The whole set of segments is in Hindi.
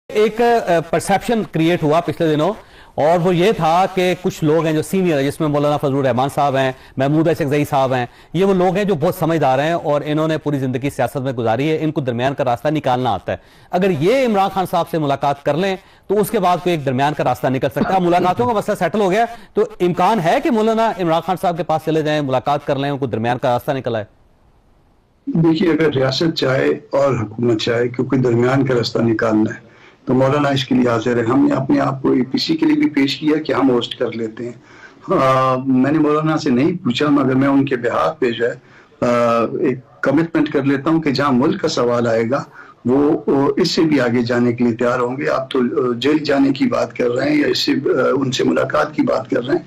एक परसेप्शन क्रिएट हुआ पिछले दिनों और वो ये था कि कुछ लोग हैं जो सीनियर है, जिसमें मौलाना फजलुर रहमान साहब हैं, महमूद अशरफ साहब हैं, ये वो लोग हैं जो बहुत समझदार हैं और इन्होंने पूरी जिंदगी सियासत में गुजारी है, इनको दरमियान का रास्ता निकालना आता है। अगर ये इमरान खान साहब से मुलाकात कर लें तो उसके बाद कोई एक दरमियान का रास्ता निकल सकता है। मुलाकातों का मसला सेटल हो गया तो इम्कान है कि मौलाना इमरान खान साहब के पास चले जाएं, मुलाकात कर लें, उनको दरमियान का रास्ता निकल आए। देखिए, अगर रियासत चाहे और हुकूमत चाहे क्योंकि दरमियान का रास्ता निकालना है तो मौलाना इसके लिए हाजिर है। हमने अपने आप को एपीसी के लिए भी पेश किया कि हम होस्ट कर लेते हैं। मैंने मौलाना से नहीं पूछा, मगर मैं उनके बिहाफ पे जो है एक कमिटमेंट कर लेता हूँ कि जहाँ मुल्क का सवाल आएगा वो इससे भी आगे जाने के लिए तैयार होंगे। आप तो जेल जाने की बात कर रहे हैं या इससे उनसे मुलाकात की बात कर रहे हैं।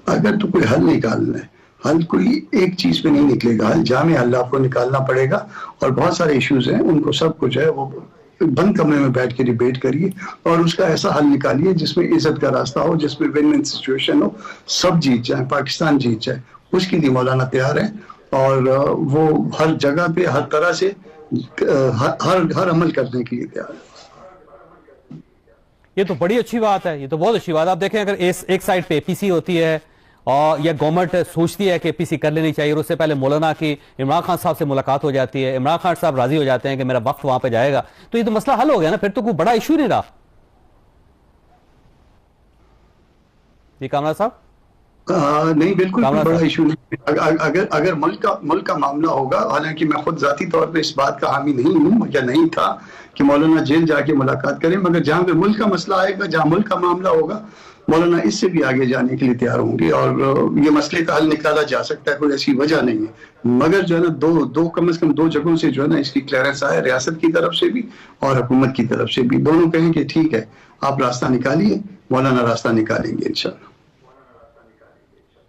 अगर तो कोई हल निकालना है, हल कोई एक चीज पे नहीं निकलेगा, हल जामे हल आपको निकालना पड़ेगा और बहुत सारे इश्यूज हैं, उनको सब कुछ है वो बंद कमरे में बैठ के डिबेट करिए और उसका ऐसा हल निकालिए जिसमें इज्जत का रास्ता हो, जिसमें विन विन सिचुएशन हो, सब जीत जाए, पाकिस्तान जीत जाए। उसके लिए मौलाना तैयार है और वो हर जगह पे हर तरह से हर अमल करने के लिए तैयार है। ये तो बड़ी अच्छी बात है, ये तो बहुत अच्छी बात है। आप देखें, अगर एक साइड पे एपीसी होती है और या गवर्नमेंट सोचती है कि एपीसी कर लेनी चाहिए और उससे पहले मौलाना की इमरान खान साहब से मुलाकात हो जाती है, इमरान खान साहब राजी हो जाते हैं कि मेरा वक्त वहां पे जाएगा, तो ये तो मसला हल हो गया ना, फिर तो कोई बड़ा इशू नहीं रहा। जी कामरान साहब। नहीं, बिल्कुल कोई बड़ा इशू नहीं। अगर मुल्क का मामला होगा, हालांकि मैं खुद जाती तौर पे इस बात का हामी नहीं हूँ या नहीं था कि मौलाना जेल जाके मुलाकात करें, मगर जहां पे मुल्क का मसला आएगा, जहां मुल्क का मामला होगा, मौलाना इससे भी आगे जाने के लिए तैयार होंगे और ये मसले का हल निकाला जा सकता है, कोई ऐसी वजह नहीं है। मगर जो है ना, दो कम से कम दो जगहों से जो है ना इसकी क्लियरेंस आए, रियासत की तरफ से भी और हुकूमत की तरफ से भी, दोनों कहें कि ठीक है आप रास्ता निकालिए, मौलाना रास्ता निकालेंगे इंशाल्लाह।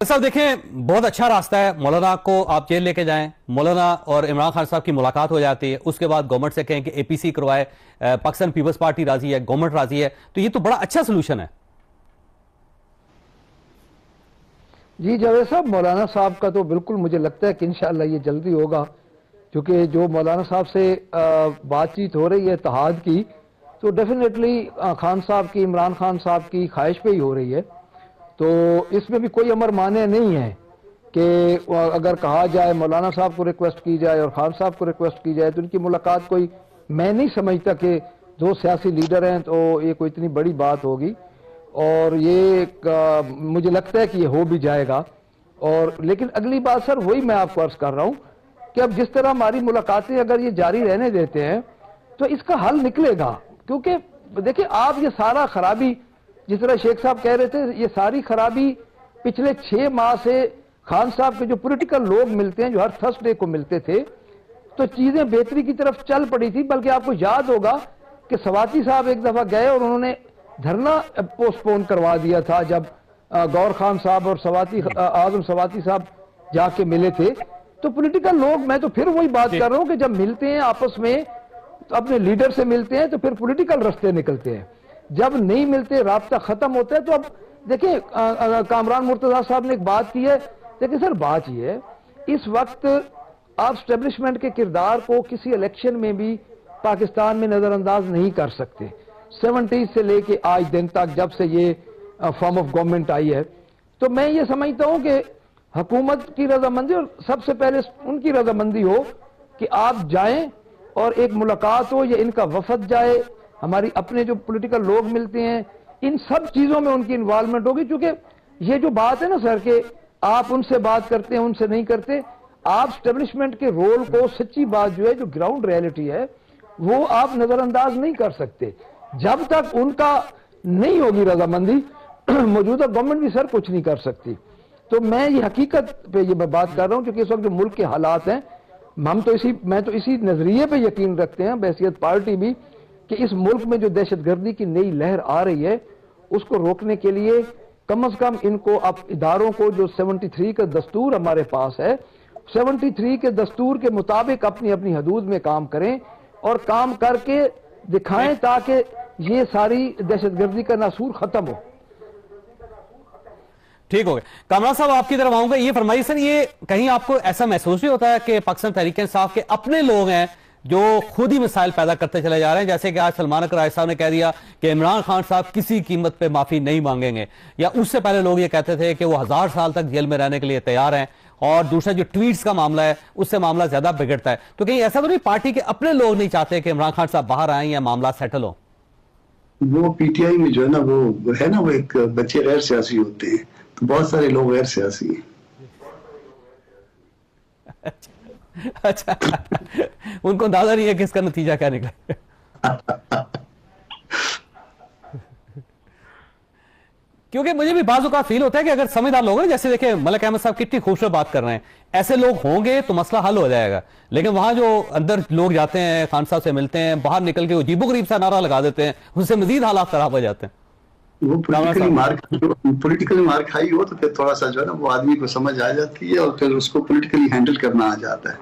साहब देखें, बहुत अच्छा रास्ता है, मौलाना को आप जेल लेके जाएं, मौलाना और इमरान खान साहब की मुलाकात हो जाती है, उसके बाद गवर्नमेंट से कहें कि एपीसी करवाए, पाकिस्तान पीपल्स पार्टी राजी है, गवर्नमेंट राजी है, तो ये तो बड़ा अच्छा सोल्यूशन है। जी जावेद साहब, मौलाना साहब का तो बिल्कुल मुझे लगता है कि इंशाअल्लाह ये जल्दी होगा, क्योंकि जो मौलाना साहब से बातचीत हो रही है इत्तेहाद की, तो डेफिनेटली खान साहब की, इमरान खान साहब की ख्वाहिश पे ही हो रही है। तो इसमें भी कोई अमर माने नहीं है कि अगर कहा जाए मौलाना साहब को रिक्वेस्ट की जाए और खान साहब को रिक्वेस्ट की जाए तो उनकी मुलाकात कोई, मैं नहीं समझता कि दो सियासी लीडर हैं तो ये कोई इतनी बड़ी बात होगी, और ये मुझे लगता है कि ये हो भी जाएगा। और लेकिन अगली बात सर वही मैं आपको अर्ज कर रहा हूं कि अब जिस तरह हमारी मुलाकातें अगर ये जारी रहने देते हैं तो इसका हल निकलेगा, क्योंकि देखिए आप ये सारा खराबी, जिस तरह शेख साहब कह रहे थे, ये सारी खराबी पिछले 6 माह से खान साहब के जो पॉलिटिकल लोग मिलते हैं, जो हर थर्सडे को मिलते थे, तो चीजें बेहतरी की तरफ चल पड़ी थी। बल्कि आपको याद होगा कि सवाती साहब एक दफा गए और उन्होंने धरना पोस्टपोन करवा दिया था जब गौर खान साहब और आजम सवाती साहब जाके मिले थे। तो पॉलिटिकल लोग, मैं तो फिर वही बात कर रहा हूं कि जब मिलते हैं आपस में तो अपने लीडर से मिलते हैं तो फिर पॉलिटिकल रास्ते निकलते हैं, जब नहीं मिलते, राब्ता खत्म होता है। तो अब देखिए, कामरान मुर्तजा साहब ने एक बात की है, देखिए सर बात यह है, इस वक्त आप स्टैब्लिशमेंट के किरदार को किसी इलेक्शन में भी पाकिस्तान में नजरअंदाज नहीं कर सकते। 70 से लेके आज दिन तक, जब से ये फॉर्म ऑफ गवर्नमेंट आई है, तो मैं ये समझता हूं कि हुकूमत की रजामंदी और सबसे पहले उनकी रजामंदी हो कि आप जाएं और एक मुलाकात हो, या इनका वफद जाए, हमारी अपने जो पॉलिटिकल लोग मिलते हैं, इन सब चीजों में उनकी इन्वॉल्वमेंट होगी। क्योंकि ये जो बात है ना सर कि आप उनसे बात करते हैं, उनसे नहीं करते, आप स्टैब्लिशमेंट के रोल को, सच्ची बात जो है, जो ग्राउंड रियलिटी है, वो आप नजरअंदाज नहीं कर सकते। जब तक उनका नहीं होगी रजामंदी, मौजूदा गवर्नमेंट भी सर कुछ नहीं कर सकती। तो मैं ये हकीकत पे ये बात कर रहा हूं, क्योंकि इस वक्त जो मुल्क के हालात हैं, मैं तो इसी नजरिए पे यकीन रखते हैं बहसियत पार्टी भी, कि इस मुल्क में जो दहशतगर्दी की नई लहर आ रही है, उसको रोकने के लिए कम से कम इनको, अब इदारों को, जो 73 का दस्तूर हमारे पास है, 73 के दस्तूर के मुताबिक अपनी अपनी हदूद में काम करें और काम करके दिखाएं ताकि ये सारी दहशतगर्दी का नासूर खत्म हो। ठीक हो गया। कामरान साहब आपकी तरफ आऊंगा, ये फरमाइए सर, ये कहीं आपको ऐसा महसूस नहीं होता है कि पाकिस्तान तहरीक इंसाफ के अपने लोग हैं जो खुद ही मिसाइल पैदा करते चले जा रहे हैं, जैसे कि आज सलमान अकबर साहब ने कह दिया कि इमरान खान साहब किसी कीमत पे माफी नहीं मांगेंगे, या उससे पहले लोग ये कहते थे कि वो 1000 साल तक जेल में रहने के लिए तैयार हैं। और दूसरा जो ट्वीट्स का मामला है उससे मामला ज्यादा बिगड़ता है। तो कहीं ऐसा तो नहीं पार्टी के अपने लोग नहीं चाहते कि इमरान खान साहब बाहर आए या मामला सेटल हो? वो पीटीआई में जो है ना, वो है ना, वो एक बच्चे गैर सियासी होते हैं, तो बहुत सारे लोग गैर सियासी हैं। अच्छा उनको अंदाजा नहीं है कि इसका नतीजा क्या निकला। क्योंकि मुझे भी बाजू का फील होता है कि अगर समझदार लोग हैं, जैसे देखिए मलिक अहमद साहब कितनी खूबसूरत बात कर रहे हैं, ऐसे लोग होंगे तो मसला हल हो जाएगा। लेकिन वहां जो अंदर लोग जाते हैं, खान साहब से मिलते हैं, बाहर निकल के अजीबोगरीब सा नारा लगा देते हैं, उससे मजीद हालात खराब हो जाते हैं। वो पॉलिटिकली मार खाई हो तो फिर थोड़ा सा जो है ना वो आदमी को समझ आ जाती है और फिर उसको पॉलिटिकली हैंडल करना आ जाता है।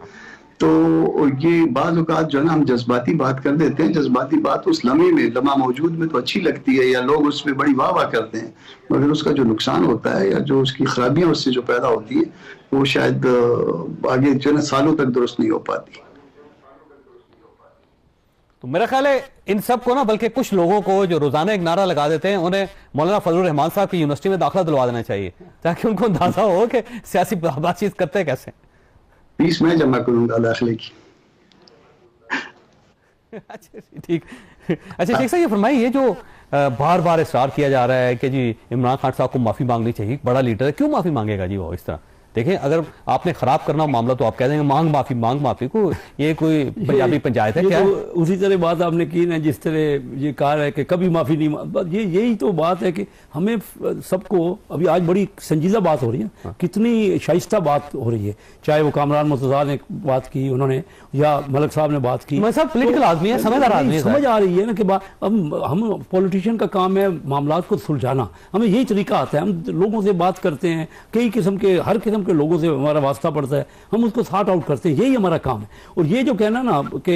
तो ये बाज़ औक़ात जो है ना हम जज्बाती बात कर देते हैं, जज्बाती बात उस लम्हा मौजूद में तो अच्छी लगती है या लोग उस पर बड़ी वाह वाह करते हैं, मगर उसका जो नुकसान होता है या जो उसकी खराबियां उससे जो पैदा होती है वो शायद आगे जो है ना सालों तक दुरुस्त नहीं हो पाती। तो मेरा ख्याल है इन सब को ना, बल्कि कुछ लोगों को जो रोजाना एक नारा लगा देते हैं, उन्हें मौलाना फजलुर रहमान साहब की यूनिवर्सिटी में दाखिला दिलवा देना चाहिए, ताकि उनको अंदाजा हो कि सियासी बातचीत करते कैसे। फीस मैं जमा करूंगा दाखिले की। अच्छा ठीक। अच्छा शेख साहब ये फरमाइए, ये जो बार बार इसरार किया जा रहा है कि जी इमरान खान साहब को माफी मांगनी चाहिए, बड़ा लीडर है, क्यों माफी मांगेगा जी वो इस तरह? देखें, अगर आपने खराब करना हो मामला तो आप कह देंगे मांग माफी को, ये कोई पंजाबी पंचायत है क्या? तो उसी तरह बात आपने की ना, जिस तरह ये कहा है कि कभी माफी नहीं, यही तो बात है कि हमें सबको अभी आज बड़ी संजीदा बात हो रही है। हाँ। कितनी शाइस्ता बात हो रही है, चाहे वो कामरान मुर्तज़ा ने बात की उन्होंने या मलिक साहब ने बात की। पॉलिटिकल आदमी है, समझदार आदमी है, समझ आ रही है ना कि अब हम पॉलिटिशियन का काम है मामलात को सुलझाना, हमें यही तरीका आता है। हम लोगों से बात करते हैं, कई किस्म के हर किस्म के लोगों से हमारा वास्ता पड़ता है, हम उसको सॉर्ट आउट करते हैं, यही हमारा काम है। और ये जो कहना ना कि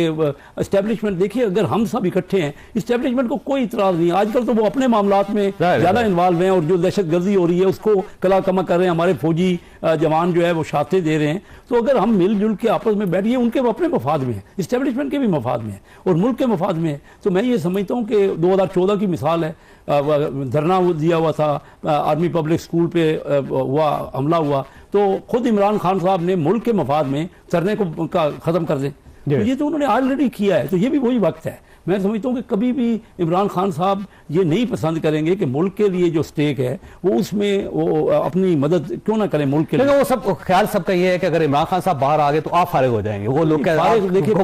एस्टेब्लिशमेंट, देखिए अगर हम सब इकट्ठे हैं, एस्टेब्लिशमेंट को कोई इतराज नहीं। आजकल तो वो अपने मामलात में ज्यादा इन्वॉल्व हैं और जो दहशतगर्दी हो रही है उसको कला कमा कर रहे हैं, हमारे फौजी जवान जो है वो शाते दे रहे हैं। तो अगर हम मिलजुल के आपस में बैठिए, उनके अपने मफाद में है, एस्टेब्लिशमेंट के भी मफाद में है और मुल्क के मफाद में है। तो मैं ये समझता हूँ कि 2014 की मिसाल है, धरना दिया हुआ था, आर्मी पब्लिक स्कूल पे हुआ हमला हुआ, तो खुद इमरान खान साहब ने मुल्क के मफाद में धरने को ख़त्म कर दें, तो ये तो उन्होंने ऑलरेडी किया है। तो ये भी वही वक्त है। मैं समझता हूँ कि कभी भी इमरान खान साहब ये नहीं पसंद करेंगे कि मुल्क के लिए जो स्टेक है वो उसमें वो अपनी मदद क्यों ना करें मुल्क के लिए। वो सब ख्याल सबका ये है कि अगर इमरान खान साहब बाहर आ गए तो आप फारिग हो जाएंगे। वो लोग देखिए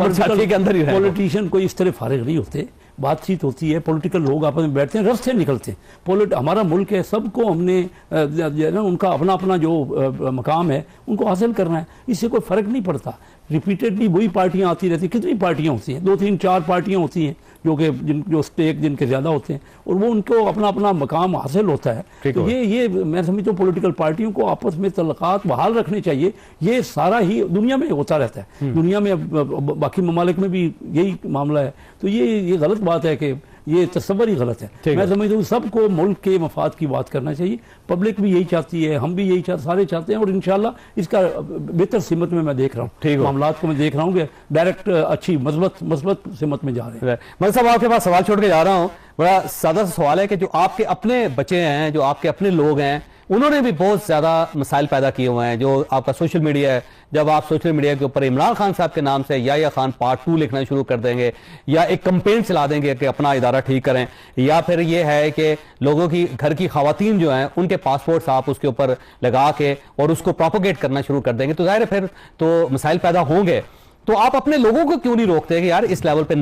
पॉलिटिशियन कोई इस तरह फारिग नहीं होते, बातचीत होती है, पॉलिटिकल लोग आपस में बैठते हैं, रस से निकलते हैं। हमारा मुल्क है, सबको हमने ना उनका अपना अपना जो मकाम है उनको हासिल करना है, इससे कोई फ़र्क नहीं पड़ता। रिपीटेडली वही पार्टियां आती रहती, कितनी पार्टियां होती हैं, 2 3 4 पार्टियां होती हैं जो कि जो स्टेक जिनके ज़्यादा होते हैं और वो उनको अपना अपना मकाम हासिल होता है। तो ये मैं समझता हूँ पॉलिटिकल पार्टियों को आपस में तल्लुकात बहाल रखने चाहिए। ये सारा ही दुनिया में होता रहता है, दुनिया में बाकी ममालिक में भी यही मामला है। तो ये गलत बात है कि ये तस्वर ही गलत है। मैं समझता हूँ सबको मुल्क के मफाद की बात करना चाहिए, पब्लिक भी यही चाहती है, हम भी यही चाहते, सारे चाहते हैं। और इंशाल्लाह इसका बेहतर सिमत में मैं देख रहा हूँ, मामलात को मैं देख रहा हूँ कि डायरेक्ट अच्छी मजबूत सिमत में जा रहे हैं। मैं सब आपके पास सवाल छोड़ के जा रहा हूँ, बड़ा सादा सा सवाल है कि जो आपके अपने बच्चे हैं, जो आपके अपने लोग हैं, उन्होंने भी बहुत ज्यादा मसाइल पैदा किए हुए हैं। जो आपका सोशल मीडिया है, जब आप सोशल मीडिया के ऊपर इमरान खान साहब के नाम से या खान पार्ट 2 लिखना शुरू कर देंगे या एक कंपेन चला देंगे कि अपना इदारा ठीक करें, या फिर ये है कि लोगों की घर की खवातीन जो हैं उनके पासपोर्ट्स आप उसके ऊपर लगा के और उसको प्रोपोगेट करना शुरू कर देंगे, तो जाहिर है फिर तो मसाइल पैदा होंगे। तो आप अपने लोगों को क्यों नहीं रोकते कि यार इस लेवल पे